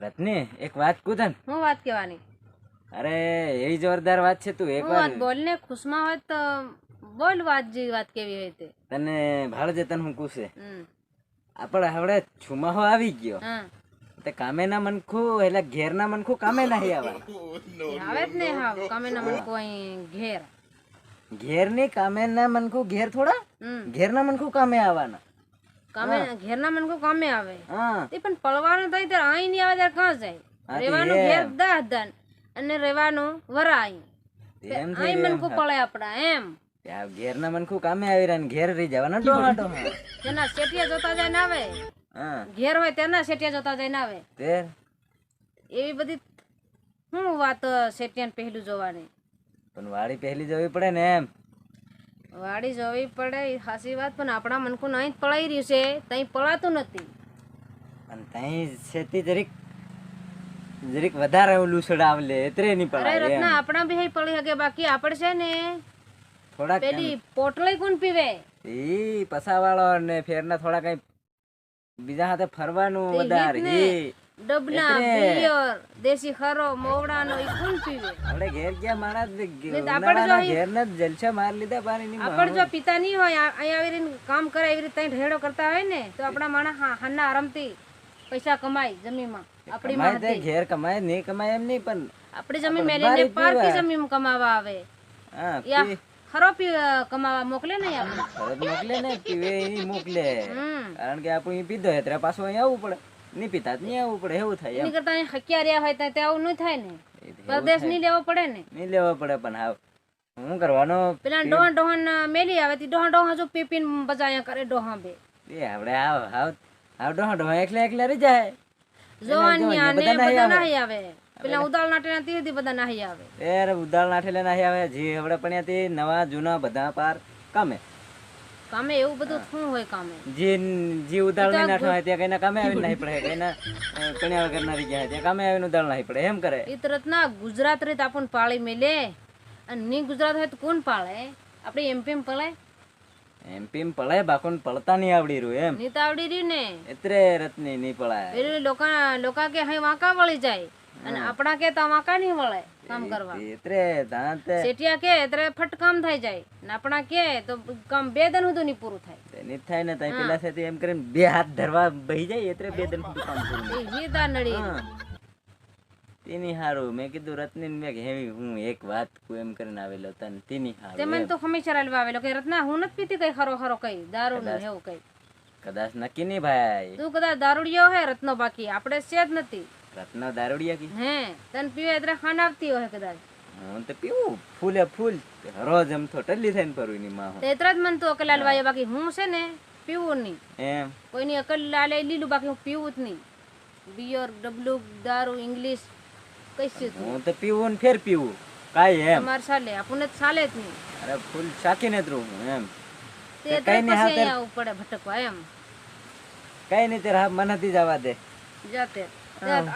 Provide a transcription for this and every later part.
રત્ની એક વાત કૂદન હું વાત કહેવાની? અરે એવી જોરદાર વાત છે તું એક હું વાર વાત બોલને ખુશમાં હોય તો બોલ વાત જે વાત કેવી હોય તે. તને ભાળ જે તને હું પૂછે હમ. આપણે હવડે છુમાહો આવી ગયો હા તે કામે ના મનખું એટલે ઘેર ના મનખું કામે નહીં આવવા તે આવે જ ને હાવ કમે ના મને કોઈ ઘેર. ઘેર ની કામે ના મનખું ઘેર થોડા હમ. ઘેર ના મનખું કામે આવવાના કામે ઘેર ના મને કામે આવે હા તે પણ પડવાનું થાય ત્યારે અહીં નહીં આવે ત્યારે કાં જાય? હા તે રેવાનું ઘેર એમ. 10 દન અને રેવાનું વરા અહીં એમ થઈ અહીં રહ્યું મને પડે આપડા એમ. ઘેર ના મનખું કામે આવી રહ્યા ને ઘેર રહી જવાના ડોહા ડોહા તેના શેઠિયા જોતા જાય ને આવે હા ઘેર હોય તેના શેઠિયા જોતા જાય ને આવે તે એવી બધી શું વાત શેઠિયાને પહેલું જોવાની. પણ વાડી પહેલી જવી પડે ને એમ વાડી જોવી પડે એ સાચી વાત પણ આપણા મનકું નહીં જ પડાઈ રહ્યું છે તઈ પડાતું નથી. અને તઈ ખેતી જરીક જરીક વધારે ઓલું સડાવલે એતરે નહીં અરે પડાય એમ રત્ના આપણા બી પડી શકે બાકી આપણે છે ને થોડાક પેલી પોટલાઈ કોણ પીવે ઈ પસાવાળો ને ફેરના થોડા કઈ બીજા હાથે ફરવાનું તે વધારે હીટ ને ઈ ડબના બિયર દેશી ખરો મોવડાનો ઈ કોણ પીવે? આપણે ઘેર ગયા માણસ આપણે ઉનાળાના ઘેર ને જલસા માર લીધા પાણીની આપણે જો પિતા નહીં હોય અહીંયા આવી રીતે કામ કરે એવી રીતે ઢેડો કરતા હોય ને તો આપણા માણસ હાના આરામથી પૈસા કમાય જમીનમાં આપણી કમાય તે માથે. ઘેર કમાય નહીં કમાય એમ નહીં પણ આપણી જમીન મેલીને પારકી જમીન કમાવા આવે હા યા ખરો કમાવા મોકલે નહીં આપણે. ફરજ મોકલે ને પીવે ઈ મોકલે હમ. કારણ કે આપણું ઈ પીધો એટલે પાછું અહીં આવવું પડે નહીં પીતા નહીં આવવું પડે એવું થાય એમ એની કરતા અહીં હક્યા રહ્યા હોય તો આવું નહીં થાય ને એવું પરદેશ નહીં લેવો પડે ને. નહીં લેવો પડે પણ હાવ શું કરવાનો પેલા ડોહન ડોહન મેલી આવે તી ડોહન ડોહન જો પીપીન બજાયા કરે ડોહા બે એ આપણે હાવ હાવ હાવ ડોહા એકલા એકલા રહી જાય જોવાની આને બધા નહીં આવે પેલા ઉદાળ નાટે તીધી બધા નહીં આવે. એ ઉદાળ નાઠેલે નહીં આવે જી હવડે પણ ત્યાંથી નવા જૂના બધા પાર કામે કામે એવું બધું શું હોય કામે? જે ઉદાળ નહીં નાઠવા હોય ત્યાં કઈના કામે આવીને નહીં પડે કઈના કણ્યા વગર ના રહી ગયા ત્યાં કામે આવીને ઉદાળ નહીં પડે એમ કરે. ઈ તરત ના ગુજરાત રીત આપણને પાળી મેલે અને ની ગુજરાત હોય તો કોણ પાળે? આપણે એમપી પળે એમ પળાય બાકોને પળતા નહીં આવડી રહ્યું એમ ની તો આવડી રહ્યું ને એત્રે રત્ની નહીં પળાય પેલું લોકા કે અહીં વાંકા વળી જાય અને આપણા કે તો વાંકા નહીં વળે કામ કરવા. એત્રે દાંતે શેઠિયા કે એટલે ફટ કામ થઈ જાય ને આપણા કે તો કામ 2 દન સુધી નહીં પૂરું થાય. નહીં થાય ને ત્યાં પેલા છે એમ કરીને 2 હાથ ધરવા બહી જાય એત્રે 2 દિન સુધી કામ પૂરું એ હીદા નડી તેની હારું મેં કીધું રત્ની મેં હેવી હું એક વાત કુ એમ કરીને આવેલો તને તેની તે હારું મને તો હંમેશા રાલવા આવેલો કે રત્ના હું નથી પીતી કઈ ખરો ખરો કઈ દારૂ ને એવું કઈ. કદાચ નક્કી નહીં ભાઈ તું કદાચ દારૂડિયો હે રત્નો બાકી આપણે છે જ નથી. રત્ન દારૂડિયા કી હે તને પીવે એટલે ખાન આવતી હોય કદાચ હું તો પીવું ફૂલે ફૂલ રોજ એમ તો ટલ્લી થઈને ફરું એની માં તે એટલા જ મને તો અકલ લાલવાય બાકી હું છે ને પીવું નહીં એમ કોઈની અકલ લાલે લીલું બાકી હું પીવું જ નહીં. બિયર ડબલું દારૂ ઇંગ્લિશ કઈ હું તો પીવું ને ફેર પીવું કાંઈ એમ તમારે ચાલે આપણને તો ચાલે જ નહીં. અરે ફૂલ શાકીને જ રહું હું એમ તે કઈ નહીં પછી હાથે અહીંયા આવવું પડે ભટકવા એમ કઈ નહીં ત્યારે મને નથી જવા દે જાતે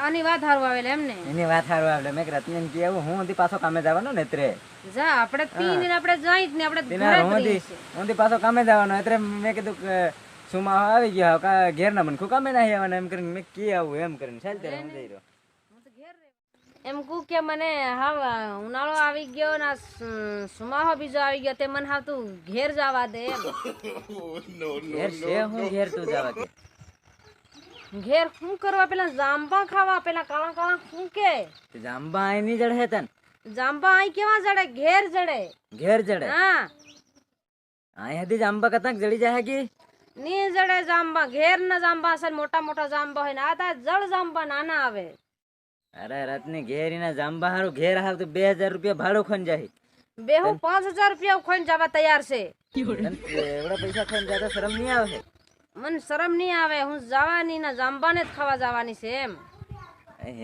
આની વાત હારવા આવેલા એમ ને એની વાત હારું આવડે મેં રત્ની ને કેવું હું હજી પાછો કામે જવાનો ને એત્રે જા આપણે પીને ને આપણે જાય જ ને આપણે તેના ઘરે જ હું રહીએ છીએ. હું પાછો કામે જવાનો એટલે મેં કીધું કે સુમા આવી ગયો ઘેર ના મને કામે નહીં આવવાના એમ કરીને મેં કી આવું એમ કરીને ચાલ ત્યારે હું જઈ રહ્યો એમ કુ કે મને હા ઉનાળો આવી ગયો ને સુમાહો બીજો આવી ગયો તે મને હા તું ઘેર જવા દે એમ. ઘેર છે હું ઘેર તું જવા કે ઘેર શું કરવા પેલા જાંબા ખાવા પેલા કાળા કાળા શું કે જાંબા અહીં નહીં જડે તન જાંબા અહીં કેવા જડે ઘેર જડે ઘેર જડે હા અહીં હતી જાંબા કતક જડી જાય કે ની જડે જાંબા ઘેર ના જાંબા અસલ મોટા મોટા જાંબા હોય ને આ તા જળ જાંબા નાના આવે. અરે રત્ની ઘેરીના જાંબા હારું ઘેર હાવ તો 2000 રૂપિયા ભાડું ખોન જાય બેહુ 5000 રૂપિયા ખોઈને જવા તૈયાર છે. એવડા પૈસા ખોન જાય તો શરમ નહીં આવે મને શરમ નહીં આવે હું જવાની ના જાંબાને જ ખાવા જવાની છે એમ.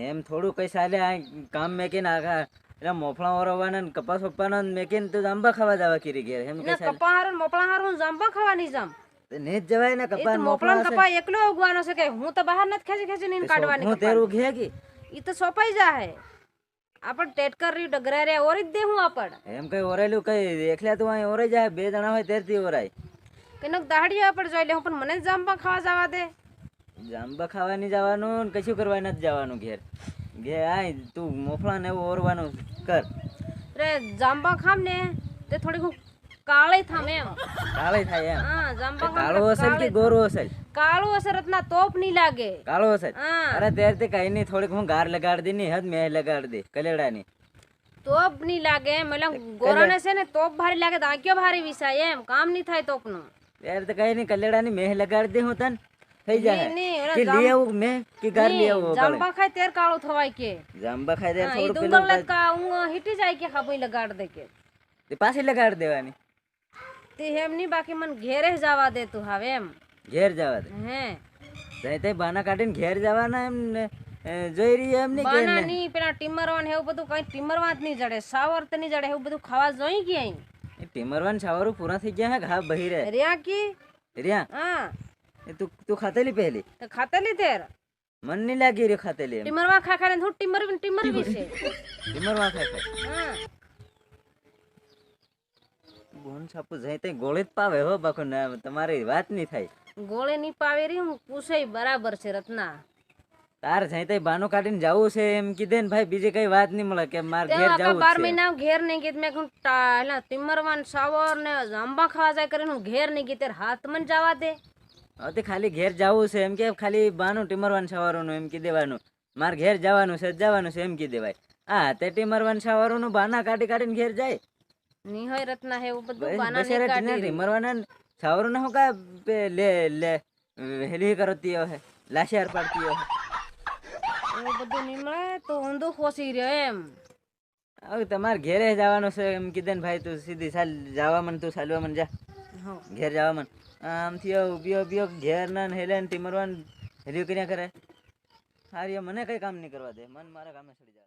એમ થોડું કઈ ચાલે આ કામ મેકીને આખા એટલે મોફળા ઓરવાના ને કપાસ વપ્પાનો મેકીને તો જાંબા ખાવા જવા કીરી ઘેર એમ કઈ ચાલે કપા હારું મોપળા હારું જાંબા ખાવાની જામ ને જ જવાય ને કપાસ મોપળા કપા એકલો ઉગવાનો છે કે હું તો બહાર નથી ખેંચી ખેંચી ને કાઢવાની. હું તેરું ઘે કે ઈ તો સોપાઈ જાહે આપણ ટેટકર રી ડગરા રે ઓરી જ દે હું આપણ એમ કઈ ઓરેલું કઈ એકલા તું અહીં ઓરાઈ જાય 2 જણા હોય તેરથી ઓરાય કે નક દાહડીયા પર જોઈ લે હું પણ મને જાંબા ખાવા જવા દે જાંબા ખાવા નહીં જવાનું ને કશું કરવા નથી જવાનું ઘેર. ઘેર આય તું મોફળા ને એવું ઓરવાનું કર. રે જાંબા ખામ ને તે થોડીક હું કાળી થામ એમ. કાળે થાય એમ. હા જાંબા ખામ કાળો હશે કે ગોરો હશે? કાળું હશે રત્ના તોપ નહીં લાગે. કાળો હશે. હા અરે ત્યારે તે કઈ નહીં, થોડીક હું ગાર લગાડી દી ની હદ મેં લગાડી દે કલેડાની. તોપ નહીં લાગે એમ. એટલે ગોરાને છે ને તોપ ભારી લાગે તો આંક્યો ભારી વિસાય એમ. કામ નહીં થાય તોપનું. ત્યારે તો કઈ નહીં, કલેડાની મેં લગાડી દે હું તને થઈ જાય. નહીં, કે લઈ આવું મેં કે ગાર લઈ આવું? જાંબા ખાય તેર કાળું થવાય કે. જાંબા ખાઈ દે ઈ થોડું ડુંગર લટકા ઊંઘ હીટી જાય કે ખાબઈ લગાડ દે કે. તે પાછી લગાડી દેવાની. તે એમ નહીં, બાકી મને ઘેરે જ જવા દે તું હવે એમ. ઘેર જવા દે. હે જાય તે બાના કાઢીને ઘેર જવાના એમ ને જોઈ રહી એમ નહીં બાના નહીં, પેલા ટીમરવાન એવું બધું કઈ ટીમરવા જ નહીં જડે, સાવર તો નહીં જડે, એવું બધું ખાવા જોઈ ગયા. ટીમરવાન છાવરું પૂરા થઈ ગયા હે ઘા બહી રે રહ્યા કી રહ્યા. હા એ તું ખાતેલી પહેલી? તો ખાતેલી તેર મન નહીં લાગી રે ખાતેલી એમ. ટીમરવા ખા ખાને હું ટીમર વિશે. ટીમરવા ખાય ખાય હા બોન છાપુ જાય તે ગોળે જ પાવે હો બાકો ના, તમારી વાત નહીં થાય. ગોળે નહીં પાવે રી હું પૂછે બરાબર છે રત્ના. તાર જાય તે બાનો કાઢીને જવું છે એમ કીધે ને ભાઈ, બીજી કઈ વાત નહીં મળે કે માર ઘેર જવું 12 મહિના ઘેર નહીં ગઈ મેં કહું ટીમરવાન સાવર ને આંબા ખાવા જાય કરીને હું ઘેર નહીં ગઈ, ત્યારે હાથ મને જવા દે. હવે તે ખાલી ઘેર જવું છે એમ કે ખાલી બાનું ટીમરવાન છાવરનું એમ કી દેવાનું, માર ઘેર જવાનું છે એમ કી દેવાય. હા તે ટીમરવાન છાવરનું બાના કાઢી કાઢીને ઘેર જાય. નહીં હોય રત્ના એવું બધું બાના નહીં બસેરા કાઢી. ટીમરવાના છાવરનું હું કા લે લે હેલી કરતી હે, લાશિયાર પાડતી હે. એવું બધું નહીં મળે તો ઊંધું ખોસી રહ્યો એમ. હવે તમારે ઘેરે જવાનું છે એમ કીધે ને ભાઈ, તું સીધી ચાલ જવા મન, તું ચાલવા મન જા હા ઘેર જવા મન. આમથી ઉભીઓ ઉભીઓ ઘેર ના હેલે ને ટીમરવાન હેલ્યું કર્યા કરે. હારી મને કઈ કામ નહીં કરવા દે, મન મારા કામે ચડી જાય.